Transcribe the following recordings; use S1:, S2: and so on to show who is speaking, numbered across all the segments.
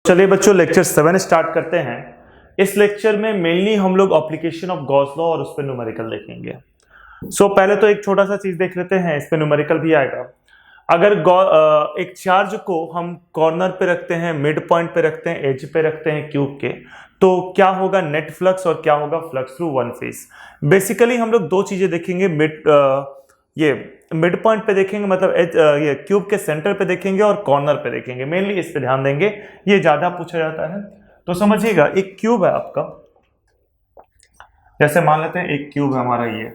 S1: चलिए बच्चों lecture 7 start करते हैं। इस लेक्चर में मेनली हम लोग एप्लीकेशन ऑफ गॉस लॉ और उस पर न्यूमेरिकल देखेंगे। पहले तो एक छोटा सा चीज देख लेते हैं, इस पे न्यूमेरिकल भी आएगा। अगर एक चार्ज को हम कॉर्नर पे रखते हैं, मिड पॉइंट पे रखते हैं, एज पे रखते हैं क्यूब के, तो क्या होगा नेट फ्लक्स और क्या होगा flux through one face. Basically हम लोग दो चीजें देखेंगे, ये मिड पॉइंट पे देखेंगे, मतलब ये क्यूब के सेंटर पे देखेंगे और कॉर्नर पे देखेंगे। मेनली इस पे ध्यान देंगे, ये ज्यादा पूछा जाता है। तो समझिएगा, एक क्यूब है आपका, जैसे मान लेते हैं एक क्यूब है हमारा ये,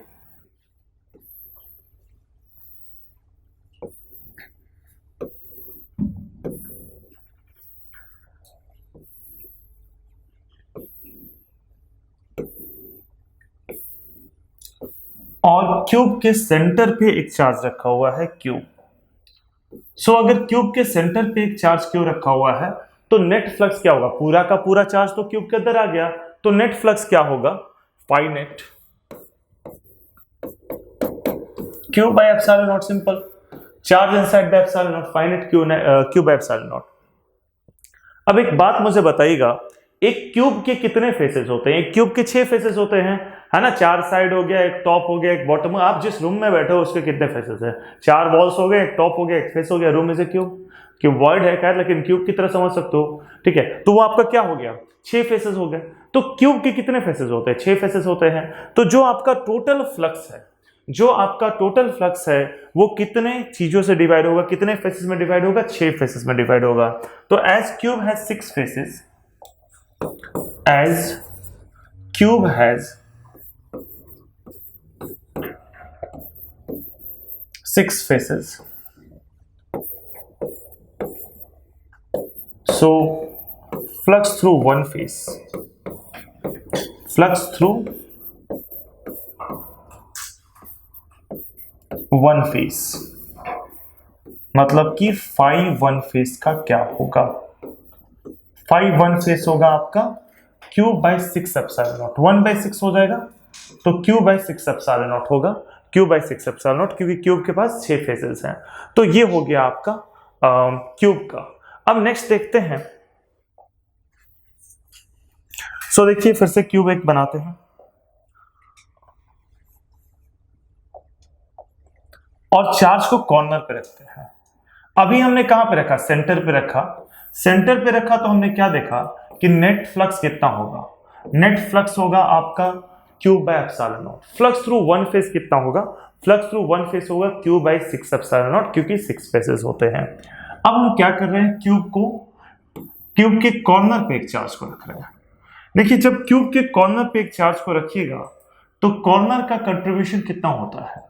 S1: और क्यूब के सेंटर पे एक चार्ज रखा हुआ है क्यू। अगर क्यूब के सेंटर पे एक चार्ज क्यू रखा हुआ है तो नेट फ्लक्स क्या होगा, पूरा का पूरा चार्ज तो क्यूब के अंदर आ गया, तो नेट फ्लक्स क्या होगा, pi net q by epsilon naught. Simple, charge inside by epsilon naught, pi net q by epsilon naught. अब एक बात मुझे बताइएगा, एक क्यूब के कितने फेसेस होते हैं? एक क्यूब के 6 फेसेस होते हैं, है ना। 4 साइड हो गया, एक टॉप हो गया, एक बॉटम। आप जिस रूम में बैठे हो उसके कितने फेसेस हैं? 4 वॉल्स हो गए, एक टॉप हो गया, एक फेस हो गया। Room is a cube void है खैर, लेकिन क्यूब की तरह समझ सकते हो, ठीक है। तो वो आपका क्या हो गया, 6 फेसेस हो गए। तो क्यूब के कितने फेसेस होते हैं? 6 फेसेस होते हैं। तो जो आपका टोटल फ्लक्स है, वो कितने चीजों से डिवाइड होगा, कितने फेसेस में डिवाइड होगा? 6 फेसेस में डिवाइड होगा। तो as cube has 6 faces, as cube has 6 faces, so flux through one face, flux through one face मतलब कि फाई वन फेस का क्या होगा? फाई वन फेस होगा आपका क्यूब बाई 6 एप्सिलॉन नॉट। 1/6 हो जाएगा, तो क्यूब बाई 6 एप्सिलॉन नॉट होगा, क्यूब बाई 6 एप्सिलॉन नॉट, क्योंकि क्यूब के पास 6 फेसेस हैं। तो ये हो गया आपका क्यूब का। अब नेक्स्ट देखते हैं। देखिए फिर से क्यूब एक बनाते हैं और चार्ज को कॉर्नर पे रखते हैं। अभी हमने कहां पे रखा? सेंटर पे रखा। सेंटर पे रखा तो हमने क्या देखा कि नेट फ्लक्स कितना होगा? नेट फ्लक्स होगा आपका Q by epsilon not. Flux through one face कितना होगा? फ्लक्स थ्रू वन फेस होगा क्यू बाय 6 एप्सिलॉन नॉट, क्योंकि 6 फेसेस होते हैं। अब हम क्या कर रहे हैं, क्यूब के कॉर्नर पे एक चार्ज को रख रहे हैं। देखिए, जब क्यूब के कॉर्नर पे एक चार्ज को रखिएगा तो कॉर्नर का कंट्रीब्यूशन कितना होता है?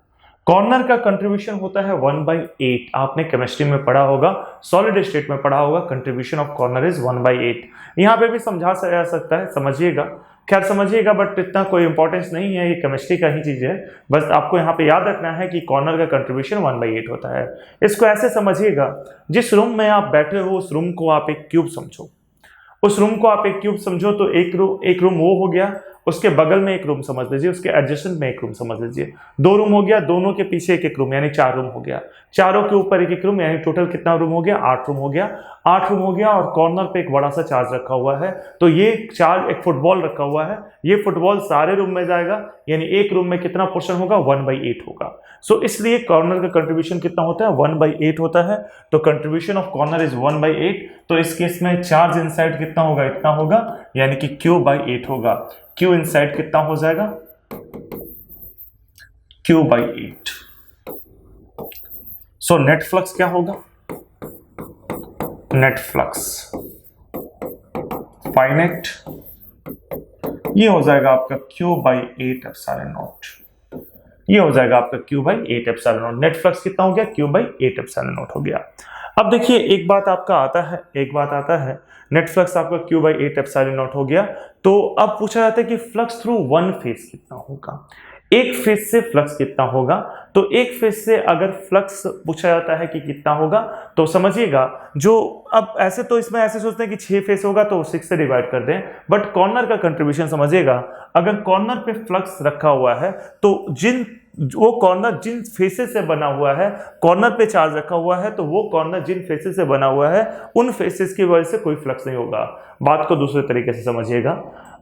S1: कॉर्नर का कंट्रीब्यूशन होता है 1/8। आपने केमिस्ट्री में पढ़ा होगा, सॉलिड स्टेट में पढ़ा होगा, कंट्रीब्यूशन ऑफ कॉर्नर इज 1/8। यहाँ पे भी समझा जा सकता है, समझिएगा, खैर समझिएगा, बट इतना कोई इंपॉर्टेंस नहीं है, ये केमिस्ट्री का ही चीज है। बस आपको यहाँ पे याद रखना है कि कॉर्नर का कंट्रीब्यूशन 1/8 होता है। इसको ऐसे समझिएगा, जिस रूम में आप बैठे हो उस रूम को आप एक क्यूब समझो। तो एक रूम वो हो गया, उसके बगल में एक रूम समझ लीजिए, उसके एडजेसेंट में एक रूम समझ लीजिए। 2 रूम हो गया, दोनों के पीछे एक रूम, यानी 4 रूम हो गया। चारों के ऊपर एक रूम, यानी टोटल कितना रूम हो गया? 8 रूम हो गया। 8 रूम हो गया और कॉर्नर पे एक बड़ा सा चार्ज रखा हुआ है। तो ये चार्ज, एक फुटबॉल रखा हुआ है, ये फुटबॉल सारे रूम में जाएगा, यानी एक रूम में कितना पोर्शन होगा? 1/8 होगा। इसलिए कॉर्नर का कंट्रीब्यूशन कितना होता है? 1/8 होता है। तो कंट्रीब्यूशन ऑफ कॉर्नर इज 1/8। तो इस केस में चार्ज इनसाइड कितना होगा? इतना होगा, यानी कि Q/8 होगा। Q इनसाइड कितना हो जाएगा? Q/8। नेट फ्लक्स क्या होगा? नेट फ्लक्स फाइनेट, ये हो जाएगा आपका Q/8 एप्सिलॉन नॉट। ये हो जाएगा आपका Q/8 epsilon not. Net flux कितना हो गया? Q/8 एप्सिलॉन नॉट हो गया। अब देखिए, एक बात आता है, नेट फ्लक्स आपका Q/8 एप्सिलॉन नॉट हो गया। तो अब पूछा जाता है कि फ्लक्स थ्रू वन फेस कितना होगा? एक फेस से फ्लक्स कितना होगा? तो एक फेस से अगर फ्लक्स पूछा जाता है कि कितना होगा, तो समझिएगा, जो अब ऐसे तो इसमें ऐसे सोचते हैं कि 6 फेस होगा तो 6 से डिवाइड कर दें, बट कॉर्नर का कंट्रीब्यूशन समझिएगा। अगर कॉर्नर पे फ्लक्स रखा हुआ है तो जिन वो कॉर्नर जिन फेसेस से बना हुआ है, कॉर्नर पे चार्ज रखा हुआ है, तो वो कॉर्नर जिन फेसेस से बना हुआ है उन फेसेस की वजह से कोई फ्लक्स नहीं होगा। बात को दूसरे तरीके से समझिएगा।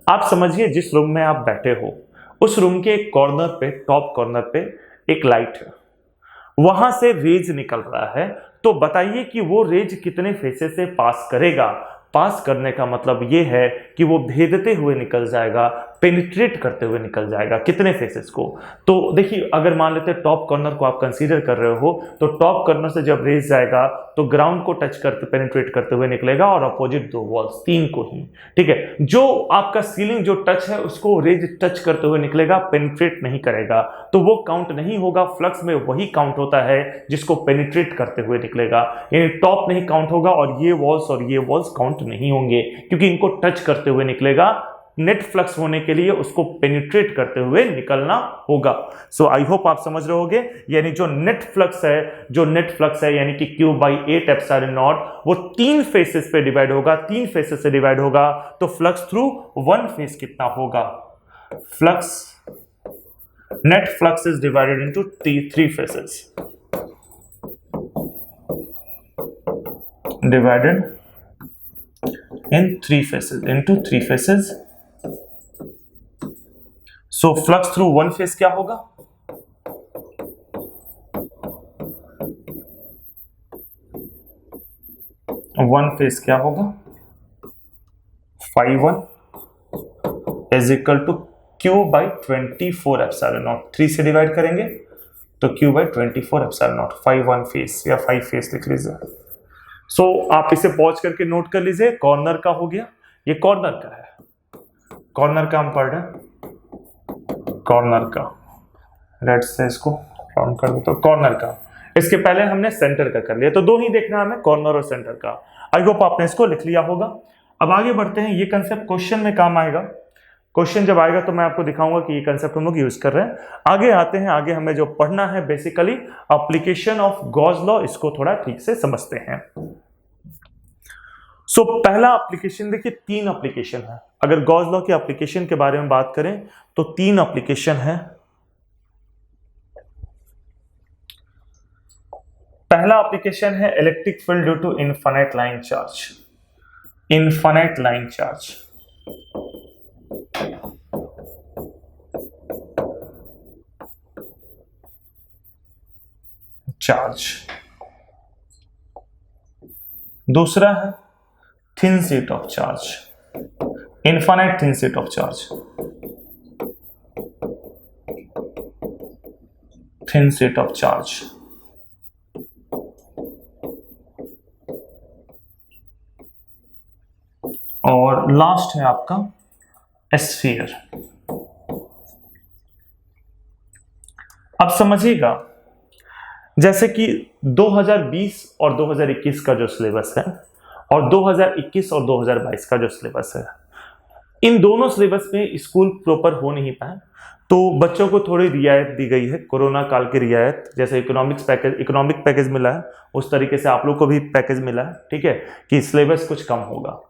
S1: आप समझिए जिस रूम में आप बैठे हो उस रूम के एक कॉर्नर पे, टॉप कॉर्नर पे एक लाइट है, वहां से रेज निकल रहा है, तो बताइए कि वो रेज कितने फेसेस से पास करेगा। पास करने का मतलब ये है कि वो भेदते हुए निकल जाएगा, पेनिट्रेट करते हुए निकल जाएगा, कितने फेसेस को। तो देखिए अगर मान लेते हैं टॉप कॉर्नर को आप कंसीडर कर रहे हो, तो टॉप कॉर्नर से जब रेज जाएगा तो ग्राउंड को टच करते, पेनिट्रेट करते हुए निकलेगा, और अपोजिट दो वॉल्स, तीन को ही, ठीक है। जो आपका सीलिंग जो टच है उसको रेज टच करते हुए निकलेगा, पेनिट्रेट नहीं करेगा, तो वो काउंट नहीं होगा। फ्लक्स में वही काउंट होता है जिसको पेनिट्रेट करते हुए निकलेगा, यानी टॉप नहीं काउंट होगा और ये वॉल्स काउंट नहीं होंगे, क्योंकि इनको टच करते हुए निकलेगा। नेट फ्लक्स होने के लिए उसको पेनिट्रेट करते हुए निकलना होगा। सो आई होप आप समझ रहे होगे, यानी जो नेट फ्लक्स है यानी कि Q/8 एप्सिलॉन नॉट, वो तीन फेसेस पे डिवाइड होगा, तीन फेसेस से डिवाइड होगा, तो फ्लक्स थ्रू वन फेस कितना होगा। Net flux is divided into three faces, divided in three phases. So flux through one phase क्या होगा? वन फेज क्या होगा? phi1 is equal to Q/24 epsilon not. 3 से डिवाइड करेंगे तो Q/24 epsilon not, phi1 phase या 5 phase लिख लीजिए। सो आप इसे पॉज करके नोट कर लीजिए। कॉर्नर का हो गया, ये कॉर्नर का है, कॉर्नर का हम पढ़ रहे हैं, कॉर्नर का, रेड से इसको राउंड कर दो तो कॉर्नर का। इसके पहले हमने सेंटर का कर लिया, तो दो ही देखना हमें, कॉर्नर और सेंटर का। आई होप आपने इसको लिख लिया होगा। अब आगे बढ़ते हैं, ये कंसेप्ट क्वेश्चन में काम आएगा। क्वेश्चन जब आएगा तो मैं आपको दिखाऊंगा कि ये कंसेप्ट हम लोग यूज कर रहे हैं। आगे आते हैं, आगे हमें जो पढ़ना है basically application of Gauss law, इसको थोड़ा ठीक से समझते हैं। सो पहला एप्लीकेशन देखिए, तीन एप्लीकेशन है। अगर गॉस लॉ के एप्लीकेशन के बारे में बात करें तो तीन एप्लीकेशन है। पहला एप्लीकेशन है electric field due to infinite line charge, infinite line charge. दूसरा है thin sheet of charge, infinite thin sheet of charge, thin sheet of charge. और लास्ट है आपका स्फीयर। अब समझिएगा, जैसे कि 2020 और 2021 का जो सिलेबस है और 2021 और 2022 का जो सिलेबस है, इन दोनों सिलेबस में स्कूल प्रॉपर हो नहीं पाए, तो बच्चों को थोड़ी रियायत दी गई है, कोरोना काल की रियायत। जैसे इकोनॉमिक पैकेज मिला है, उस तरीके से आप लोग को भी पैकेज मिला है, ठीक है, कि सिलेबस कुछ कम होगा,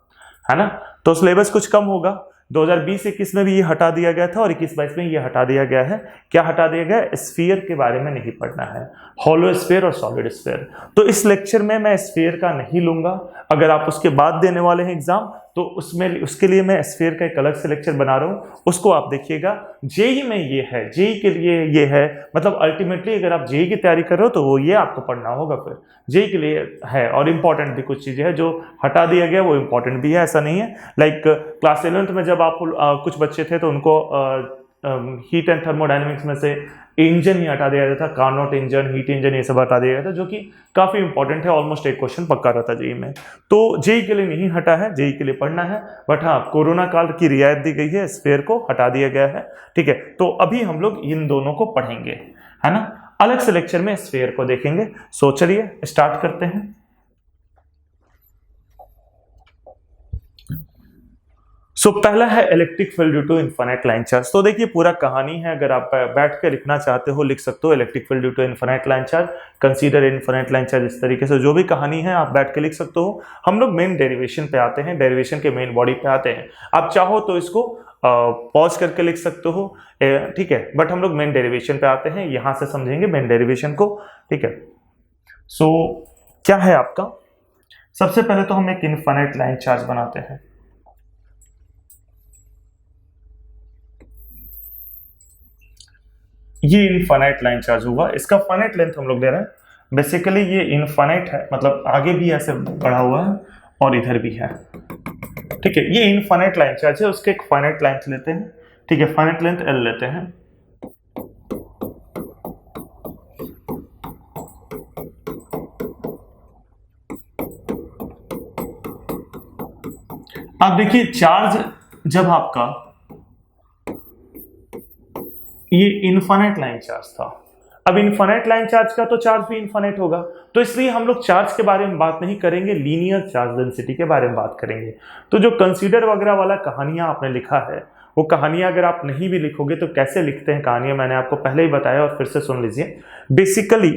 S1: है ना। तो सिलेबस कुछ कम होगा। 2020-21 में भी ये हटा दिया गया था और 21-22 में ये हटा दिया गया है। क्या हटा दिया गया? स्फीयर के बारे में नहीं पढ़ना है, हॉलो स्फीयर और सॉलिड स्फीयर। तो इस लेक्चर में मैं स्फीयर का नहीं लूंगा। अगर आप उसके बाद देने वाले हैं एग्जाम, तो उसके लिए मैं स्फीयर का एक अलग से लेक्चर बना रहा हूँ, उसको आप देखिएगा। जेई में ये है, जेई के लिए ये है, मतलब अल्टीमेटली अगर आप जेई की तैयारी कर रहे हो तो वो ये आपको पढ़ना होगा, फिर जेई के लिए है। और इंपॉर्टेंट भी कुछ चीजें हैं जो हटा दिया गया, वो इंपॉर्टेंट भी है, ऐसा नहीं है। लाइक क्लास 11th में जब आप कुछ बच्चे थे तो उनको हीट एंड थर्मोडायनेमिक्स में से इंजन ही हटा दिया गया था, कार्नोट इंजन, हीट इंजन, ये सब हटा दिया गया था, जो कि काफी इंपॉर्टेंट है। ऑलमोस्ट एक क्वेश्चन पक्का रहता जेई में। तो जेई के लिए नहीं हटा है, जेई के लिए पढ़ना है। बट हाँ, कोरोना काल की रियायत दी गई है, स्फीयर को हटा दिया गया है, ठीक है। तो अभी हम लोग इन दोनों को पढ़ेंगे, है ना। अलग से लेक्चर में स्फीयर को देखेंगे। सो चलिए स्टार्ट करते हैं। सो पहला है electric field due to infinite line charge. तो देखिए पूरा कहानी है, अगर आप बैठ कर लिखना चाहते हो लिख सकते हो, electric field due to infinite line charge, consider infinite line charge, इस तरीके से जो भी कहानी है आप बैठ के लिख सकते हो। हम लोग मेन डेरिवेशन पे आते हैं, डेरिवेशन के मेन बॉडी पे आते हैं। आप चाहो तो इसको पॉज करके लिख सकते हो, ठीक है। बट हम लोग मेन डेरिवेशन पे आते हैं, यहां से समझेंगे मेन डेरिवेशन को, ठीक है। सो क्या है आपका, सबसे पहले तो हम एक इनफाइनाइट लाइन चार्ज बनाते हैं। ये इनफाइनाइट लाइन चार्ज हुआ, इसका फाइनाइट लेंथ हम लोग ले रहे हैं। बेसिकली ये इनफाइनाइट है, मतलब आगे भी ऐसे बढ़ा हुआ है और इधर भी है, ठीक है। ये इनफाइनाइट लाइन चार्ज है, उसके एक फाइनाइट लेंथ लेते हैं, ठीक है। फाइनाइट लेंथ L लेते हैं। अब देखिए चार्ज जब आपका ये इनफाइनाइट लाइन चार्ज था, अब इनफाइनाइट लाइन चार्ज का तो चार्ज भी इनफाइनाइट होगा, तो इसलिए हम लोग चार्ज के बारे में बात नहीं करेंगे, लीनियर चार्ज डेंसिटी के बारे में बात करेंगे। तो जो कंसीडर वगैरह वाला कहानियां आपने लिखा है, वो कहानियां अगर आप नहीं भी लिखोगे तो कैसे लिखते हैं कहानियां, मैंने आपको पहले ही बताया और फिर से सुन लीजिए। बेसिकली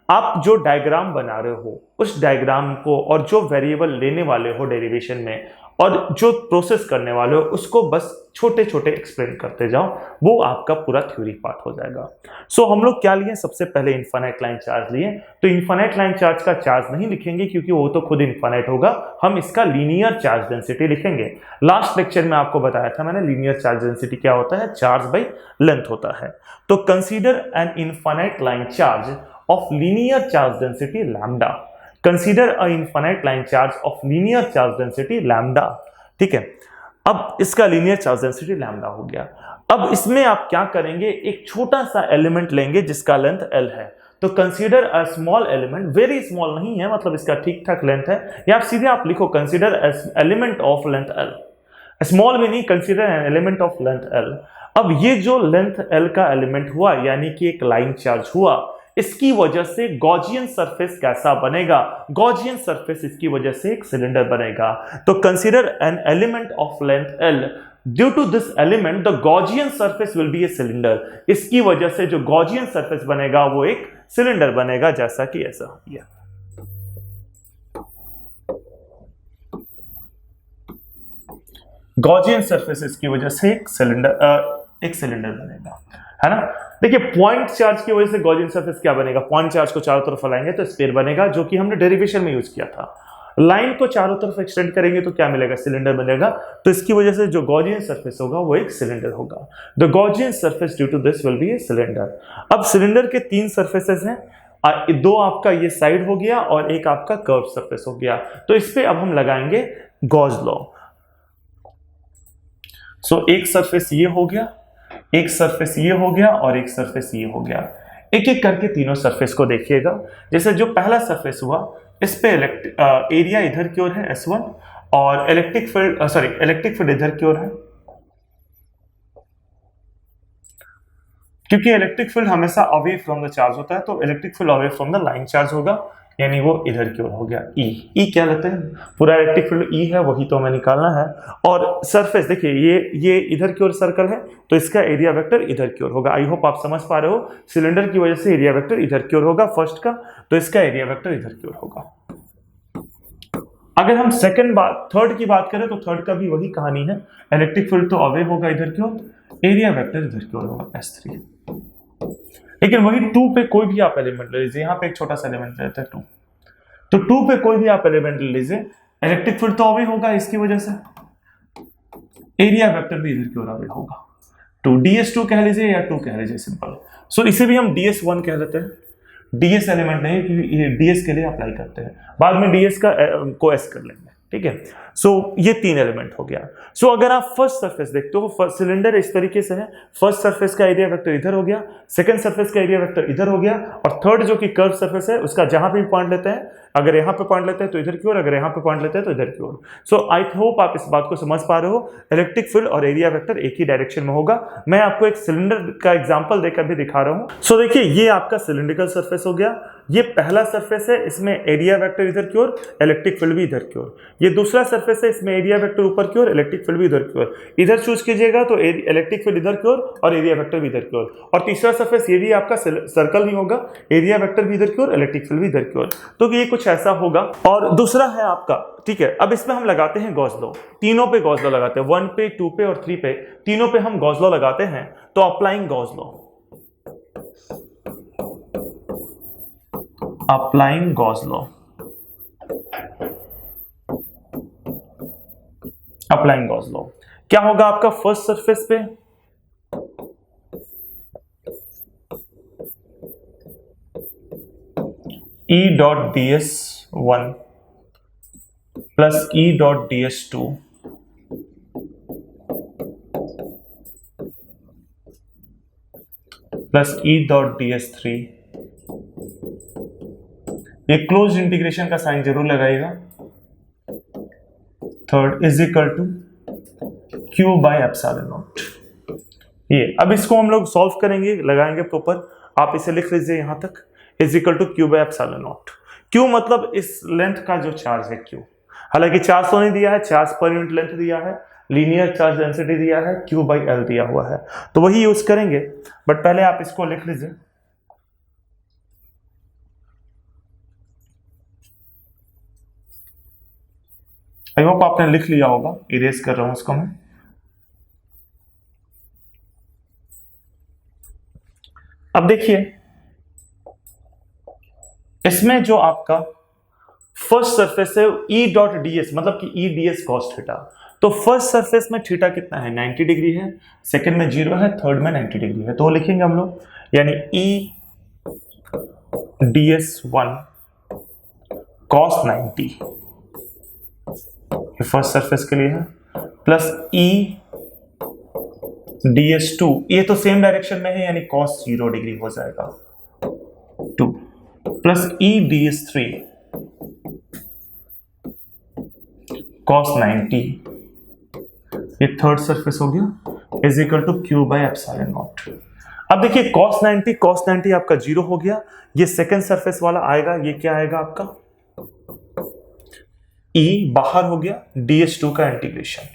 S1: आप जो डायग्राम बना रहे हो उस डायग्राम को, और जो वेरिएबल लेने वाले हो डेरिवेशन में और जो प्रोसेस करने वाले हो, उसको बस छोटे छोटे एक्सप्लेन करते जाओ, वो आपका पूरा थ्योरी पार्ट हो जाएगा। सो हम लोग क्या लिए, सबसे पहले इनफाइनाइट लाइन चार्ज लिए। तो इनफाइनाइट लाइन चार्ज का चार्ज नहीं लिखेंगे क्योंकि वो तो खुद इनफाइनाइट होगा, हम इसका लीनियर चार्ज डेंसिटी लिखेंगे। लास्ट लेक्चर में आपको बताया था मैंने, लीनियर चार्ज डेंसिटी क्या होता है, चार्ज बाई लेंथ होता है। तो consider an infinite line charge of linear charge density lambda. Consider a infinite line charge of linear charge density lambda. ठीक है, अब इसका linear charge density lambda हो गया। अब इसमें आप क्या करेंगे, एक छोटा सा एलिमेंट लेंगे जिसका लेंथ L है। तो consider a small element, very small नहीं है, मतलब इसका ठीक ठाक लेंथ है, या सीधे आप लिखो consider element of length L। Small में नहीं, consider an element of length L। अब ये जो लेंथ L का एलिमेंट हुआ, यानी कि एक लाइन चार्ज हुआ, इसकी वजह से गॉसियन सरफेस कैसा बनेगा, गॉसियन सरफेस इसकी वजह से एक सिलेंडर बनेगा। तो consider an element of length L, due to this element the Gaussian surface will be a cylinder. इसकी वजह से जो गॉसियन सरफेस बनेगा वो एक सिलेंडर बनेगा, जैसा कि ऐसा ये। गॉसियन सरफेस इसकी वजह से एक सिलेंडर बनेगा, है ना। देखिए पॉइंट चार्ज की वजह से गॉसियन सरफेस क्या बनेगा, पॉइंट चार्ज को चारों तरफ फैलाएंगे तो स्फीयर बनेगा, जो कि हमने डेरिवेशन में यूज किया था। लाइन को चारों तरफ एक्सटेंड करेंगे तो क्या मिलेगा, सिलेंडर बनेगा। तो इसकी वजह से जो गॉसियन सरफेस होगा वो एक सिलेंडर होगा। The Gaussian surface due to this will be a cylinder. अब सिलेंडर के तीन सरफेसेस हैं, दो आपका ये साइड हो गया और एक आपका कर्व सरफेस हो गया। तो इस पे अब हम लगाएंगे गॉस लॉ। सो एक सरफेस ये हो गया, एक सरफेस ये हो गया और एक सरफेस ये हो गया। एक एक करके तीनों सरफेस को देखिएगा। जैसे जो पहला सरफेस हुआ, इस पे एरिया इधर की ओर है S1 और इलेक्ट्रिक फील्ड इधर की ओर है, क्योंकि इलेक्ट्रिक फील्ड हमेशा अवे फ्रॉम द चार्ज होता है, तो electric field away from the line charge होगा, यानी वो इधर की ओर हो गया। ई क्या लेते हैं, पूरा इलेक्ट्रिक फील्ड ई है, वही तो हमें निकालना है। और सरफेस देखिए ये इधर की ओर सर्कल है, तो इसका एरिया वेक्टर इधर की ओर होगा। आई होप आप समझ पा रहे हो, सिलेंडर की वजह से एरिया वेक्टर इधर की ओर होगा फर्स्ट का, तो इसका एरिया वेक्टर इधर की ओर होगा। अगर हम थर्ड की बात करें तो थर्ड का भी वही कहानी है, इलेक्ट्रिक फील्ड तो अवे होगा इधर की ओर, एरिया वेक्टर इधर की ओर होगा S3। लेकिन वही 2 पे कोई भी आप एलिमेंट ले लीजिए, यहाँ पे एक छोटा सा एलिमेंट लेते हैं 2, तो 2 पे कोई भी आप एलिमेंट ले लीजिए, इलेक्ट्रिक फील्ड तो अवे होगा, इसकी वजह से एरिया वेक्टर भी इधर की ओर अवे होगा। 2 DS2 कह लीजिए या 2 कह लीजिए, सिंपल। सो इसे भी हम DS1 कह देते हैं, DS एलिमेंट नहीं, क्योंकि ये DS के लिए अप्लाई करते हैं, बाद में DS का को S कर लेंगे, ठीक है। सो ये 3 एलिमेंट हो गया। सो अगर आप फर्स्ट सरफेस देखते हो, सिलेंडर इस तरीके से है, फर्स्ट सरफेस का एरिया वेक्टर इधर हो गया, सेकंड सरफेस का एरिया वेक्टर इधर हो गया, और थर्ड जो कि कर्व सरफेस है उसका जहां भी पॉइंट लेते हैं, अगर यहां पे पॉइंट लेते हैं तो इधर की ओर, अगर यहां पे पॉइंट लेते हैं तो इधर की ओर। सो आई होप आप इस बात को समझ पा रहे हो, इलेक्ट्रिक फील्ड और एरिया वेक्टर एक ही डायरेक्शन में होगा। मैं आपको एक सिलेंडर का एग्जांपल देकर भी दिखा रहा हूं। सो देखिए ये आपका सिलिंड्रिकल सरफेस हो गया, ये पहला सरफेस है, इसमें एरिया वेक्टर इधर की ओर, इलेक्ट्रिक फील्ड भी इधर की ओर। ये दूसरा सरफेस है, इसमें एरिया वेक्टर ऊपर की ओर, इलेक्ट्रिक फील्ड भी इधर की ओर। इधर चूज कीजिएगा तो इलेक्ट्रिक फील्ड इधर की ओर और एरिया वेक्टर भी इधर की ओर। और तीसरा सरफेस ये भी आपका सर्कल ही होगा, एरिया वेक्टर भी इधर की ओर, इलेक्ट्रिक फील्ड भी इधर की ओर। तो ये कुछ ऐसा होगा। और दूसरा है आपका, ठीक है, अब इसमें हम लगाते हैं गॉस लॉ, तीनों पे गॉस लॉ लगाते हैं, 1 पे, 2 पे और 3 पे, तीनों पे हम गॉस लॉ लगाते हैं। तो applying Gauss law, applying Gauss law, applying Gauss law क्या होगा आपका फर्स्ट सरफेस पे, E dot ds1 plus E dot ds2 plus E dot ds3, ये क्लोज इंटीग्रेशन का साइन जरूर लगाइएगा, third is equal to Q by epsilon naught. ये अब इसको हम लोग सॉल्व करेंगे, लगाएंगे प्रॉपर, आप इसे लिख लीजिए यहां तक, is equal to Q by epsilon naught. Q मतलब इस लेंथ का जो चार्ज है Q, हालांकि चार्ज तो नहीं दिया है, चार्ज पर यूनिट लेंथ दिया है, लीनियर चार्ज डेंसिटी दिया है, Q बाई L दिया हुआ है, तो वही यूज करेंगे। बट पहले आप इसको लिख लीजिए, आई होप आपने लिख लिया होगा, इरेज कर रहा हूं इसको मैं। अब देखिए इसमें जो आपका फर्स्ट सरफेस है E डॉट ds, मतलब कि E ds cos थीटा, तो फर्स्ट सरफेस में थीटा कितना है 90 डिग्री है, सेकंड में 0 है, थर्ड में 90 डिग्री है, तो लिखेंगे हम लोग, यानी E ds1 cos 90 ये फर्स्ट सरफेस के लिए है, प्लस E ds2, ये तो सेम डायरेक्शन में है यानी cos 0 डिग्री हो जाएगा 2, प्लस E ds3 cos 90, ये थर्ड सरफेस हो गया, is equal to Q by epsilon naught. अब देखिए cos 90 आपका 0 हो गया, ये सेकंड सरफेस वाला आएगा, ये क्या आएगा आपका E बाहर हो गया, ds2 का इंटीग्रेशन,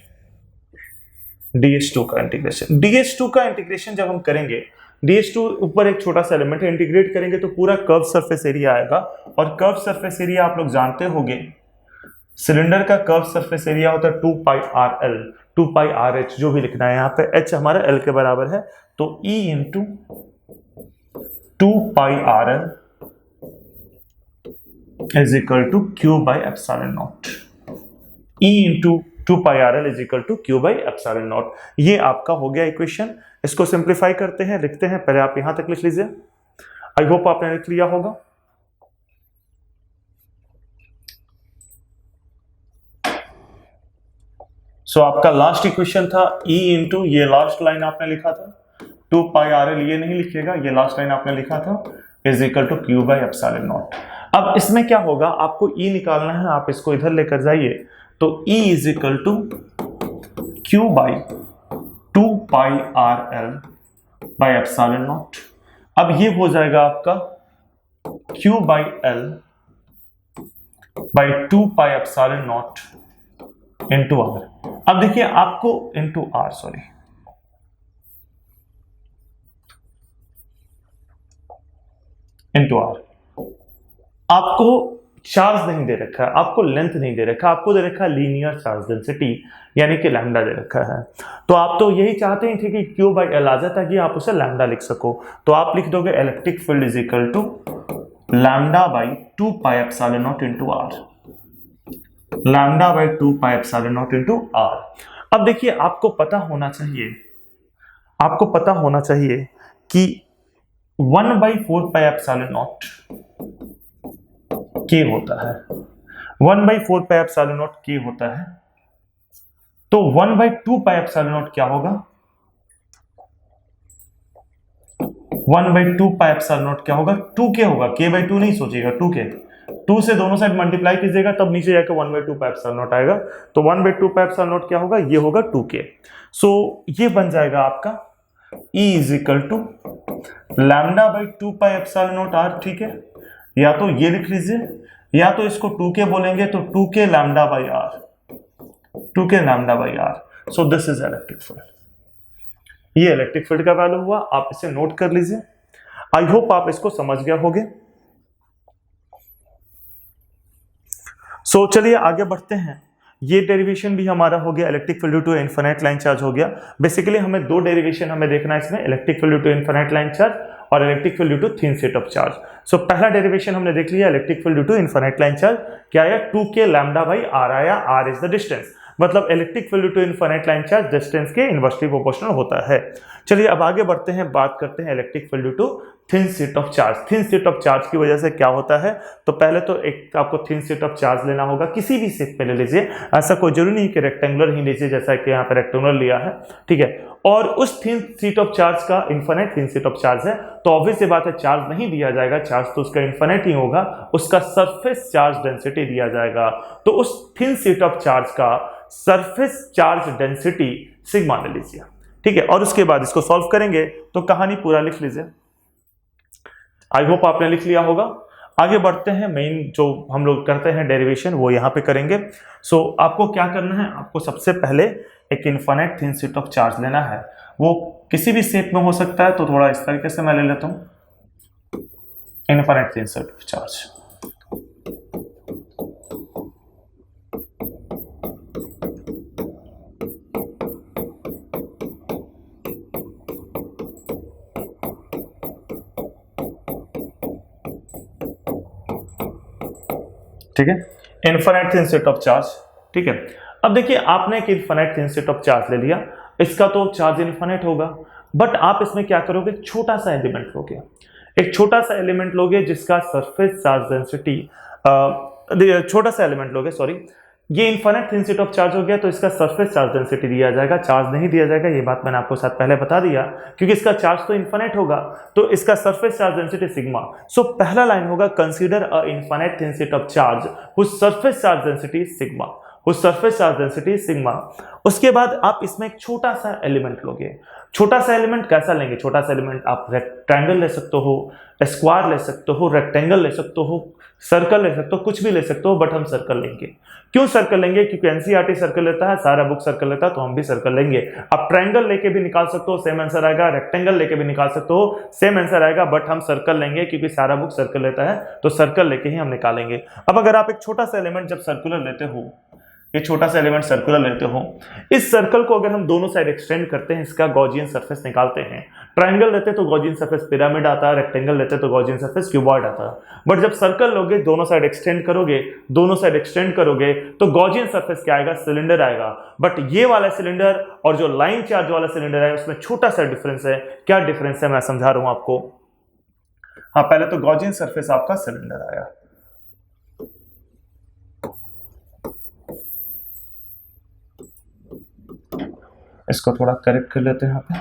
S1: ds2 का इंटीग्रेशन, ds2 का इंटीग्रेशन जब हम करेंगे, ds2 ऊपर एक छोटा सा एलिमेंट है, इंटीग्रेट करेंगे तो पूरा कर्व सरफेस एरिया आएगा, और कर्व सरफेस एरिया आप लोग जानते होंगे, सिलेंडर का कर्व सरफेस एरिया होता है 2 पाई RL, 2 पाई RH, जो भी लिखना है यहाँ पे H हमारा L के बराबर है, तो E into 2 pi RL is equal to Q by epsilon naught, E into 2 pi RL is equal to Q by epsilon naught. ये आपका हो गया इक्वेशन। इसको सिंप्लीफाई करते हैं, लिखते हैं, पहले आप यहां तक लिख लीजिए, आई होप आपने लिख लिया होगा। सो आपका लास्ट इक्वेशन था E इंटू, ये लास्ट लाइन आपने लिखा था 2 पाई RL, ये नहीं लिखिएगा, ये लास्ट लाइन आपने लिखा था, is equal to Q by epsilon naught. अब इसमें क्या होगा, आपको E निकालना है, आप इसको इधर लेकर जाइए, तो E is equal to Q by 2 pi RL by epsilon naught. अब ये हो जाएगा आपका Q by L by 2 pi epsilon naught into R। अब देखिए आपको into R, sorry, into R, आपको चार्ज नहीं दे रखा है, आपको लेंथ नहीं दे रखा, आपको दे रखा है लीनियर चार्ज डेंसिटी, यानी कि लैम्डा दे रखा है। तो आप तो यही चाहते थे कि Q बाई L आ जाए ताकि आप उसे लैम्डा लिख सको, तो आप लिख दोगे electric field is equal to lambda by 2 pi epsilon naught into R, lambda by 2 pi epsilon naught into R। अब देखिए आपको पता होना चाहिए, आपको पता होना चाहिए कि 1 by 4 pi epsilon not K होता है, 1 by 4 pi epsilon not K होता है, तो 1 बाई 2 पाई एप्सिलॉन नॉट क्या होगा, 1 बाई 2 पाई एप्सिलॉन नॉट क्या होगा, 2K होगा, K बाई 2 नहीं सोचिएगा, 2K, 2 से दोनों साइड मल्टीप्लाई कीजिएगा तब नीचे जाकर 1 बाई 2 पाई एप्सिलॉन नॉट आएगा, तो 1 बाई 2 पाई एप्सिलॉन नॉट क्या होगा, ये होगा 2K। सो ये बन जाएगा आपका E is equal to lambda by 2 pi epsilon naught R, ठीक है, या तो ये लिख लीजिए, या तो इसको 2k बोलेंगे तो 2k lambda by R, 2k lambda by R. So this is electric field. ये इलेक्ट्रिक फील्ड का वैल्यू हुआ, आप इसे नोट कर लीजिए। आई होप आप इसको समझ गया होंगे। सो चलिए आगे बढ़ते हैं। ये डेरिवेशन भी हमारा हो गया, electric field due to infinite line charge हो गया। बेसिकली हमें दो डेरिवेशन हमें देखना है इसमें, electric field due to infinite line charge और electric field due to thin set of charge. So पहला डेरिवेशन हमने देख लिया, electric field due to infinite line charge क्या आया, 2k लैम्डा बाई आर आया। आर इज द डिस्टेंस, मतलब electric field due to infinite line charge distance के inversely proportional होता है। चलिए अब आगे बढ़ते हैं, बात करते हैं electric field due to thin sheet of charge. Thin sheet of charge की वजह से क्या होता है, तो पहले तो एक आपको थिन शीट ऑफ चार्ज लेना होगा, किसी भी शेप में ले लीजिए, ऐसा कोई जरूरी नहीं कि रेक्टेंगुलर ही लीजिए, जैसा कि यहाँ पे रेक्टेंगुलर लिया है, ठीक है। और उस थिन शीट ऑफ चार्ज का infinite thin sheet of charge है, तो ऑब्वियस सी बात है चार्ज नहीं दिया जाएगा, चार्ज तो उसका इनफाइनाइट ही होगा, उसका सरफेस चार्ज डेंसिटी दिया जाएगा। तो उस थिन शीट ऑफ चार्ज का सरफेस चार्ज डेंसिटी सिग्मा ले लीजिए, ठीक है। और उसके बाद इसको सॉल्व करेंगे तो कहानी पूरा लिख लीजिए। आई होप आपने लिख लिया होगा। आगे बढ़ते हैं, मेन जो हम लोग करते हैं डेरिवेशन वो यहाँ पे करेंगे। सो आपको क्या करना है, आपको सबसे पहले एक infinite thin sheet of charge लेना है, वो किसी भी शेप में हो सकता है, तो थोड़ा इस तरीके से मैं ले लेता हूँ, infinite thin sheet of charge. ठीक है, infinite thin sheet of charge, ठीक है। अब देखिए आपने एक infinite thin sheet of charge ले लिया, इसका तो चार्ज इनफाइनाइट होगा, बट आप इसमें क्या करोगे, छोटा सा एलिमेंट लोगे, एक छोटा सा एलिमेंट लोगे जिसका सरफेस चार्ज डेंसिटी, छोटा सा एलिमेंट लोगे, सॉरी, ये infinite thin sheet of charge हो गया, तो इसका सरफेस चार्ज डेंसिटी दिया जाएगा, चार्ज नहीं दिया जाएगा, ये बात मैंने आपको साथ पहले बता दिया, क्योंकि इसका चार्ज तो इनफाइनाइट होगा, तो इसका surface charge density sigma. So पहला लाइन होगा, consider a infinite thin sheet of charge whose surface charge density sigma, whose surface charge density sigma. उसके बाद आप इसमें एक छोटा सा एलिमेंट लोगे, छोटा सा एलिमेंट कैसा लेंगे, छोटा सा एलिमेंट आप रेक्टेंगल ले सकते हो, स्क्वायर ले सकते हो, रेक्टेंगल ले सकते हो, सर्कल ले सकते हो, कुछ भी ले सकते हो, बट हम सर्कल लेंगे। क्यों सर्कल लेंगे, क्योंकि एनसीईआरटी सर्कल लेता है, सारा बुक सर्कल लेता है, तो हम भी सर्कल लेंगे। आप ट्रायंगल लेके भी निकाल सकते हो, सेम आंसर आएगा, रेक्टेंगल लेके भी निकाल सकते हो, सेम आंसर आएगा, बट हम सर्कल लेंगे क्योंकि सारा बुक सर्कल लेता है, तो सर्कल लेके ही हम निकालेंगे। अब अगर आप एक छोटा सा एलिमेंट जब सर्कुलर लेते हो, ये छोटा सा एलिमेंट सर्कुलर लेते हो, इस सर्कल को अगर हम दोनों साइड एक्सटेंड करते हैं, इसका गॉसियन सरफेस निकालते हैं, ट्रायंगल लेते तो गॉसियन सरफेस पिरामिड आता है, रेक्टेंगल लेते तो गॉसियन सरफेस क्यूबॉइड आता है, बट जब सर्कल लोगे, दोनों साइड एक्सटेंड करोगे, दोनों साइड एक्सटेंड करोगे, तो गॉसियन सरफेस क्या आएगा, सिलेंडर आएगा। बट ये वाला सिलेंडर और जो लाइन चार्ज वाला सिलेंडर है, उसमें छोटा सा डिफरेंस है। क्या डिफरेंस है मैं समझा रहा हूं आपको। हाँ, पहले तो गॉसियन सरफेस आपका सिलेंडर आया, इसको थोड़ा करेक्ट कर लेते हैं यहाँ पे।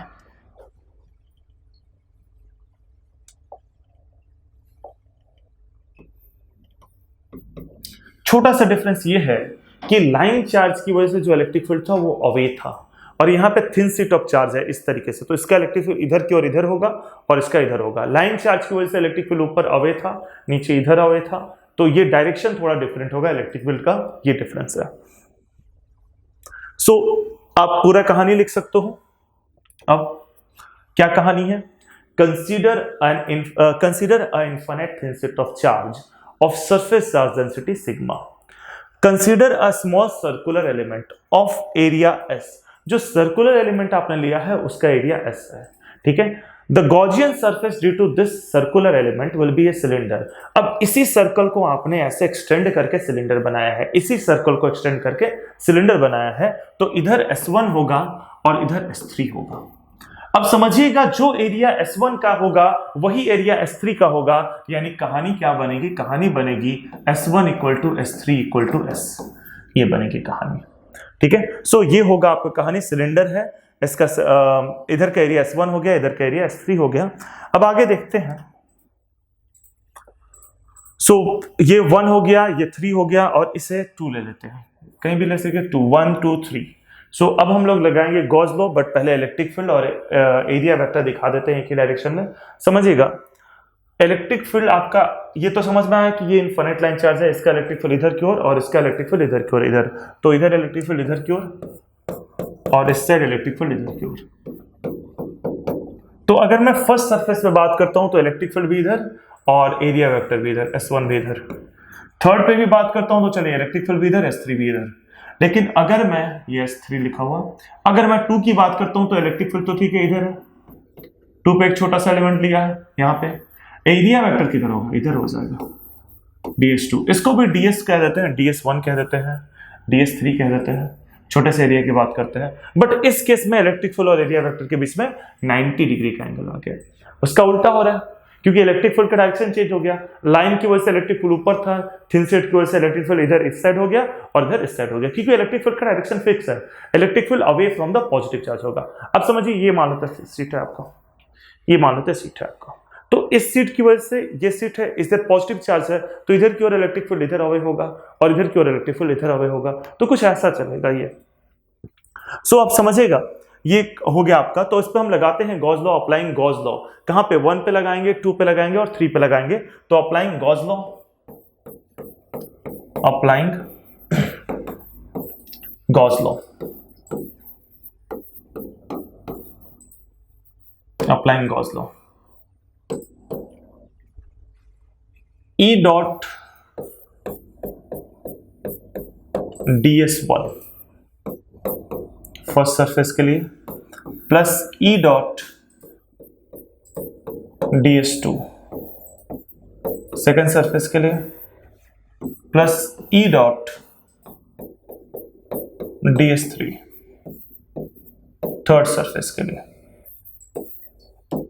S1: छोटा सा डिफरेंस ये है कि लाइन चार्ज की वजह से जो इलेक्ट्रिक फील्ड था वो अवे था, और यहाँ पे थिन शीट ऑफ चार्ज है इस तरीके से, तो इसका इलेक्ट्रिक फील्ड इधर की ओर इधर होगा और इसका इधर होगा। लाइन चार्ज की वजह से इलेक्ट्रिक फील्ड ऊपर अवे था, नीचे इधर अवे था, तो ये डायरेक्शन थोड़ा डिफरेंट होगा इलेक्ट्रिक फील्ड का, ये डिफरेंस है। सो आप पूरा कहानी लिख सकते हो। अब क्या कहानी है, consider a infinite thin sheet of charge of surface charge density sigma, consider a small circular element of area S. जो सर्कुलर एलिमेंट आपने लिया है उसका एरिया एस है, ठीक है। The Gaussian surface due to this circular element will be a cylinder. अब इसी सर्कल को आपने ऐसे एक्सटेंड करके सिलेंडर बनाया है, इसी सर्कल को एक्सटेंड करके सिलेंडर बनाया है, तो इधर S1 होगा और इधर S3 होगा। अब समझिएगा, जो एरिया S1 का होगा वही एरिया S3 का होगा, यानी कहानी क्या बनेगी, कहानी बनेगी S1 equal to S3 equal to S, ये बनेगी कहानी, ठीक है। सो ये होगा आपका कहानी, सिलेंडर है, इसका इधर का एरिया S1 हो गया, इधर का एरिया S3 हो गया। अब आगे देखते हैं। सो ये 1 हो गया, ये 3 हो गया, और इसे 2 ले लेते हैं, कहीं भी ले सके 2, 1 2 3। सो अब हम लोग लगाएंगे गॉस लॉ, बट पहले इलेक्ट्रिक फील्ड और एरिया वेक्टर दिखा देते हैं एक ही डायरेक्शन में, समझिएगा। इलेक्ट्रिक फील्ड आपका ये तो समझ में आया कि ये इनफाइनाइट लाइन चार्ज है, इसका इलेक्ट्रिक फील्ड इधर की ओर और इसका इलेक्ट्रिक फील्ड इधर की ओर, इधर तो इधर इलेक्ट्रिक फील्ड इधर की ओर और इस साइड इलेक्ट्रिक फील्ड इधर की ओर। तो अगर मैं फर्स्ट सरफेस पे बात करता हूं तो इलेक्ट्रिक फील्ड भी इधर और एरिया वेक्टर भी इधर, S1 भी इधर। थर्ड पे भी बात करता हूं तो चलिए इलेक्ट्रिक फील्ड भी इधर, S3 भी इधर। लेकिन अगर मैं ये S3 लिखा हुआ, अगर मैं 2 की बात करता हूं तो इलेक्ट्रिक फील्ड तो ठीक है इधर है, 2 पे एक छोटा सा एलिमेंट लिया है यहाँ पे, एरिया वेक्टर किधर होगा, इधर हो जाएगा DS2। इसको भी DS कह देते हैं, DS1 कह देते हैं, DS3 कह देते हैं, छोटे से एरिया की बात करते हैं। बट इस केस में इलेक्ट्रिक फील्ड और एरिया वेक्टर के बीच में 90 डिग्री का एंगल आ गया। उसका उल्टा हो रहा है क्योंकि इलेक्ट्रिक फील्ड का डायरेक्शन चेंज हो गया, लाइन की वजह से इलेक्ट्रिक फील्ड ऊपर था, थिन शीट की वजह से इलेक्ट्रिक फील्ड इधर इस साइड हो गया और इधर इस साइड हो गया, क्योंकि इलेक्ट्रिक फील्ड का डायरेक्शन फिक्स है, electric field away from the positive charge होगा। अब समझिए ये मान लेते हैं सीट है आपका, ये मान लेते हैं सीट है आपका, तो इस सीट की वजह से ये सीट है, इधर पॉजिटिव चार्ज है तो इधर की ओर इलेक्ट्रिक फील्ड इधर अवे होगा और इधर की ओर इलेक्ट्रिक फील्ड इधर अवे होगा, तो कुछ ऐसा चलेगा ये। सो आप समझिएगा ये हो गया आपका। तो इस पे हम लगाते हैं Gauss law, applying Gauss law. कहां पे, 1 पे लगाएंगे, 2 पे लगाएंगे और 3 पे लगाएंगे। तो applying Gauss law, applying Gauss law, applying Gauss law, E dot DS1 first surface के लिए plus E dot DS2 second surface के लिए plus E dot DS3 third surface के लिए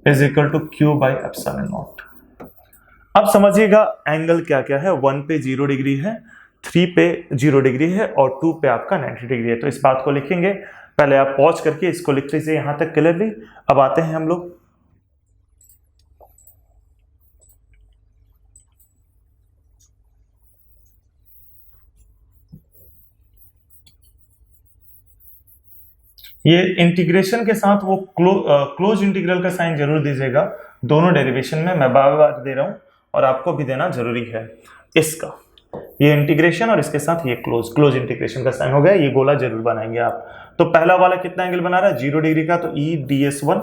S1: is equal to Q by epsilon naught. अब समझिएगा angle क्या क्या है, 1 पे 0 डिग्री है, 3 पे 0 डिग्री है और 2 पे आपका 90 डिग्री है। तो इस बात को लिखेंगे, पहले आप पॉज करके इसको लिख लीजिए यहां तक क्लियरली। अब आते हैं हम लोग ये इंटीग्रेशन के साथ वो क्लोज इंटीग्रल का साइन जरूर दीजिएगा दोनों डेरिवेशन में, मैं बार बार दे रहा हूं और आपको भी देना जरूरी है इसका। ये इंटीग्रेशन और इसके साथ ये क्लोज इंटीग्रेशन का साइन हो गया, ये गोला जरूर बनाएंगे आप। तो पहला वाला कितना एंगल बना रहा है, 0 डिग्री का, तो E DS1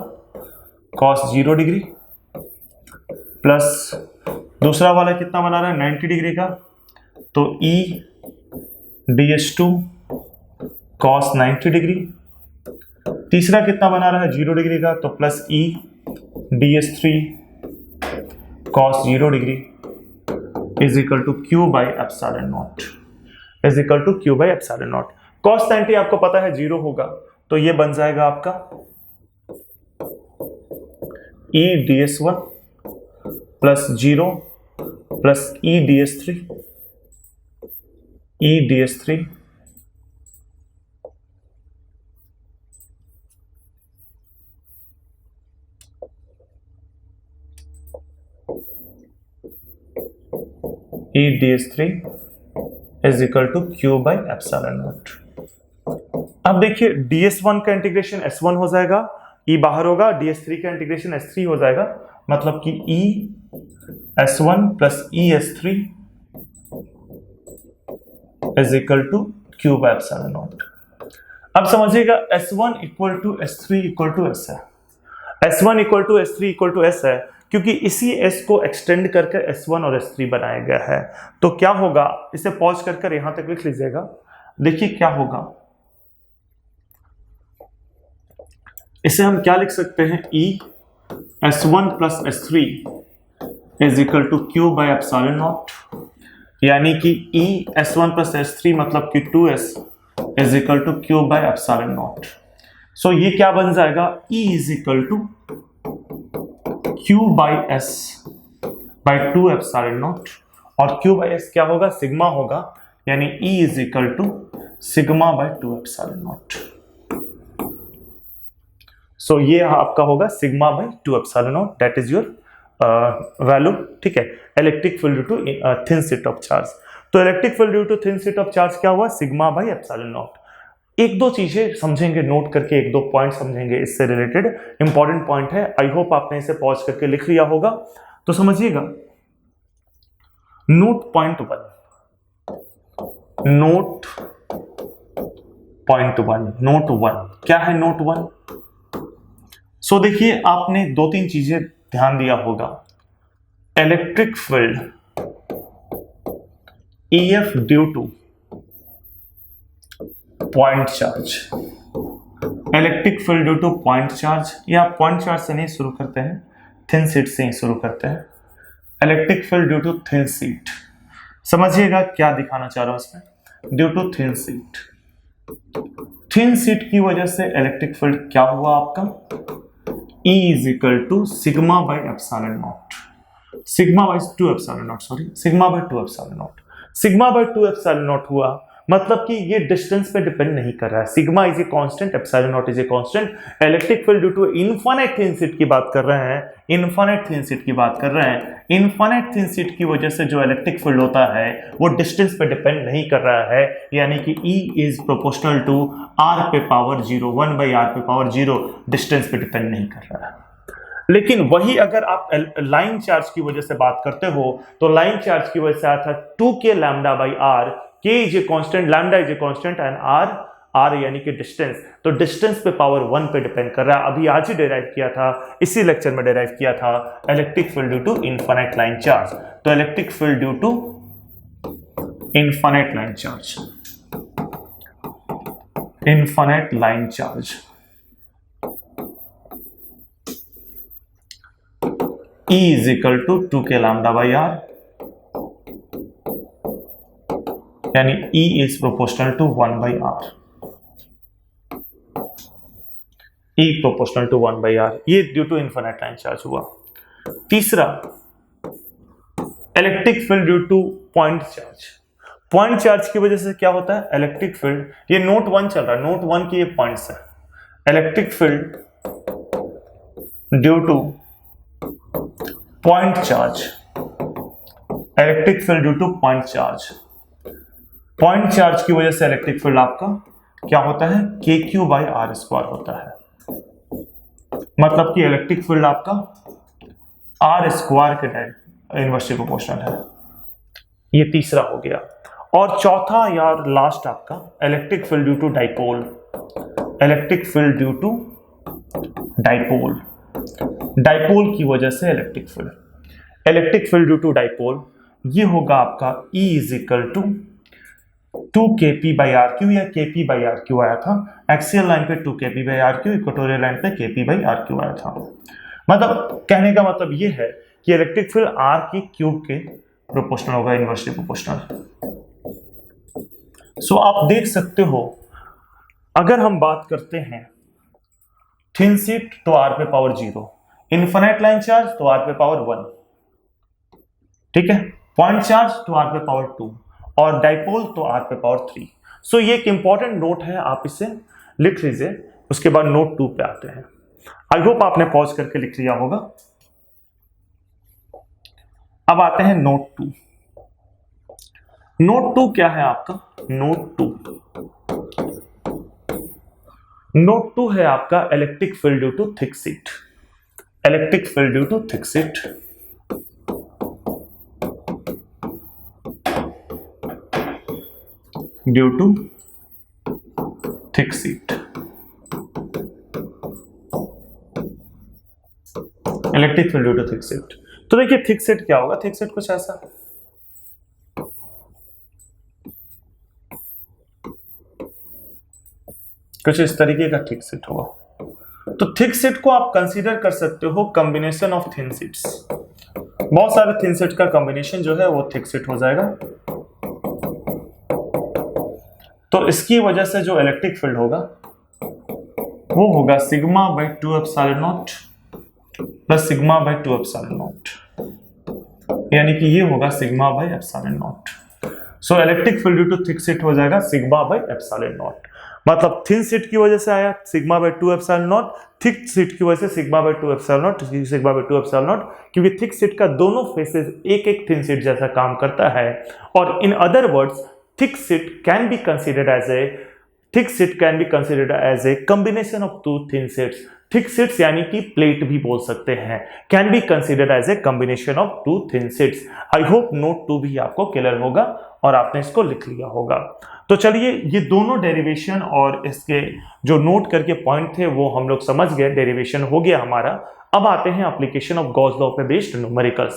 S1: cos 0 degree plus दूसरा वाला कितना बना रहा है 90 डिग्री का, तो E DS2 cos 90 डिग्री। तीसरा कितना बना रहा है 0 डिग्री का, तो plus E DS3 cos 0 degree is equal to Q by epsilon naught, is equal to Q by epsilon naught. cos 90 आपको पता है 0 होगा, तो ये बन जाएगा आपका E DS1 plus 0 plus E DS3, E DS3 E DS3 is equal to Q by epsilon naught. अब देखिए DS1 का इंटीग्रेशन S1 हो जाएगा, E बाहर होगा, DS3 का इंटीग्रेशन S3 हो जाएगा, मतलब कि E S1 plus E S3 is equal to Q by epsilon naught. अब समझिएगा S1 equal to S3 equal to S है, S1 equal to S3 equal to S है क्योंकि इसी S को एक्सटेंड करके S1 और S3 बनाया गया है। तो क्या होगा, इसे पॉज कर यहां तक लिख लीजिएगा, देखिए क्या होगा, इसे हम क्या लिख सकते हैं, E S1 plus S3 is equal to Q by epsilon naught, यानी कि E S1 प्लस S3 मतलब कि 2S is equal to Q by epsilon naught. So ये क्या बन जाएगा, E is equal to Q by S by 2 epsilon naught, और Q by S क्या होगा, सिग्मा होगा, यानी E is equal to sigma by 2 epsilon naught. So ये आपका होगा sigma by 2 epsilon naught, that is your value, ठीक है, electric field due to thin sheet of charge. तो electric field due to thin sheet of charge क्या हुआ, sigma by epsilon not. एक दो चीजें समझेंगे, नोट करके एक दो पॉइंट समझेंगे इससे रिलेटेड, इंपॉर्टेंट पॉइंट है, आई होप आपने इसे पॉज करके लिख लिया होगा। तो समझिएगा नोट पॉइंट वन क्या है नोट वन? सो देखिए आपने दो तीन चीजें ध्यान दिया होगा। Electric field EF due to point charge, electric field due to point charge, या पॉइंट चार्ज से नहीं शुरू करते हैं, थिन शीट से ही शुरू करते हैं। Electric field due to thin sheet, समझिएगा क्या दिखाना चाह रहा हूं इसमें, due to thin sheet. Thin sheet की वजह से इलेक्ट्रिक फील्ड क्या हुआ आपका, E is equal to sigma by epsilon naught, sigma by 2 epsilon naught, sorry sigma by 2 epsilon naught, sigma by 2 epsilon naught हुआ, मतलब कि ये डिस्टेंस पे डिपेंड नहीं कर रहा है। Sigma is a constant, epsilon naught is a constant. Electric field due to infinite thin sheet की बात कर रहे हैं, इनफाइनाइट थिन शीट की बात कर रहे हैं। इनफाइनाइट थिन शीट की वजह से जो इलेक्ट्रिक फील्ड होता है वो डिस्टेंस पे डिपेंड नहीं कर रहा है, यानी कि E is proportional to R पे पावर 0, 1 बाई R पे पावर 0, डिस्टेंस पे डिपेंड नहीं कर रहा है। लेकिन वही अगर आप लाइन चार्ज की वजह से बात करते हो तो लाइन चार्ज की वजह से आता है 2k lambda by R, k is a constant, lambda is a constant and R यानी कि डिस्टेंस, तो डिस्टेंस पे पावर 1 पे डिपेंड कर रहा है। अभी आज ही डिराइव किया था, इसी लेक्चर में डिराइव किया था electric field due to infinite line charge. तो electric field due to infinite line charge, infinite line charge E is equal to 2k lambda by R, यानी E is proportional to 1 by R, E proportional to 1 by R, ये due to infinite line charge हुआ। तीसरा electric field due to point charge. Point charge की वजह से क्या होता है, इलेक्ट्रिक फील्ड, ये नोट 1 चल रहा है, नोट 1 के ये पॉइंट्स है। Electric field due to point charge, electric field due to point charge, point charge की वजह से इलेक्ट्रिक फील्ड आपका क्या होता है, KQ बाई R स्क्वायर होता है, मतलब कि इलेक्ट्रिक फील्ड आपका R स्क्वायर के इनवर्सली प्रोपोर्शनल है। ये तीसरा हो गया। और चौथा या लास्ट आपका electric field due to dipole, electric field due to dipole, dipole की वजह से electric field due to dipole, ये होगा आपका E is equal to 2kp by R Q, या kp बाई आर क्यू आया था। एक्सियल लाइन पे 2kp by R Q, equatorial line पे kp बाई आर क्यू आया था। मतलब कहने का मतलब ये है कि इलेक्ट्रिक फील्ड R की क्यूब के प्रोपोर्शनल होगा, इनवर्सली प्रोपोर्शनल। सो आप देख सकते हो, अगर हम बात करते हैं थिन शीट तो R पे पावर 0, इनफाइनाइट लाइन चार्ज तो R पे पावर 1, ठीक है, पॉइंट चार्ज तो R पे पावर 2 और डाइपोल तो R पे पावर 3। सो ये एक इंपॉर्टेंट नोट है, आप इसे लिख लीजिए। उसके बाद नोट 2 पे आते हैं। आई होप आपने पॉज करके लिख लिया होगा। अब आते हैं नोट 2। नोट 2 क्या है आपका, नोट 2 है आपका electric field due to thick sheet, electric field due to thick sheet, due to thick sheet, electric field due to thick sheet. तो देखिए थिक शीट क्या होगा, थिक शीट कुछ ऐसा, कुछ इस तरीके का थिक शीट होगा। तो थिक शीट को आप कंसीडर कर सकते हो कॉम्बिनेशन ऑफ थिन शीट्स, बहुत सारे थिन शीट का कॉम्बिनेशन जो है वो थिक शीट हो जाएगा। तो इसकी वजह से जो इलेक्ट्रिक फील्ड होगा वो होगा sigma by 2 epsilon naught plus sigma by 2 epsilon naught, यानी कि ये होगा sigma by epsilon naught. So electric field due to thick sheet हो जाएगा सिग्मा बाई एप्सिलॉन नॉट, मतलब थिन शीट की वजह से आया sigma by 2 epsilon naught, thick sheet की वजह से sigma by 2 epsilon naught, sigma by 2 epsilon naught, क्योंकि थिक शीट का दोनों फेसेस एक एक थिन शीट जैसा काम करता है। और in other words thick sheet can be considered as a thick sheet can be considered as a combination of two thin sheets. Thick sheets यानी कि प्लेट भी बोल सकते हैं, can be considered as a combination of two thin sheets. I hope note 2 भी आपको clear होगा और आपने इसको लिख लिया होगा। तो चलिए ये दोनों डेरिवेशन और इसके जो नोट करके पॉइंट थे वो हम लोग समझ गए, डेरिवेशन हो गया हमारा। अब आते हैं एप्लीकेशन ऑफ गॉस लॉ पे बेस्ड न्यूमेरिकल्स।